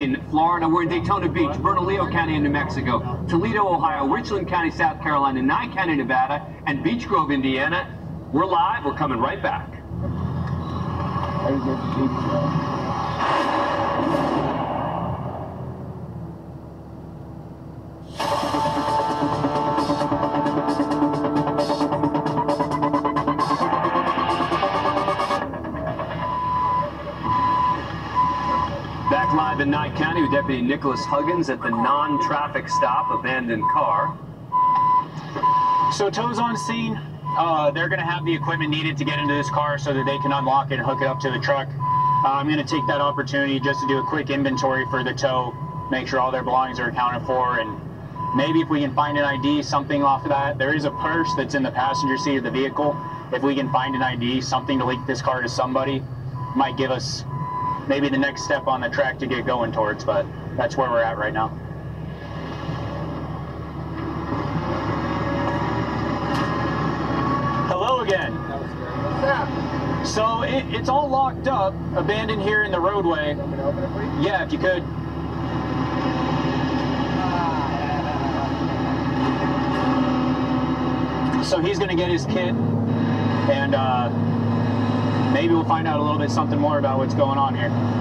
In Florida, we're in Daytona Beach, Bernalillo County in New Mexico, Toledo, Ohio, Richland County, South Carolina, Nye County, Nevada, and Beech Grove, Indiana. We're live. We're coming right back. Back live in Nye County with Deputy Nicholas Huggins at the non-traffic stop, abandoned car. So tow's on scene. They're going to have the equipment needed to get into this car so that they can unlock it and hook it up to the truck. I'm going to take that opportunity just to do a quick inventory for the tow, make sure all their belongings are accounted for, and maybe if we can find an ID, something off of that. There is a purse that's in the passenger seat of the vehicle. If we can find an ID, something to link this car to somebody, might give us maybe the next step on the track to get going towards, but that's where we're at right now. Hello again. What's up? So it's all locked up, abandoned here in the roadway. Want me to open it for you? Yeah, if you could. So he's gonna get his kit, and maybe we'll find out a little bit something more about what's going on here.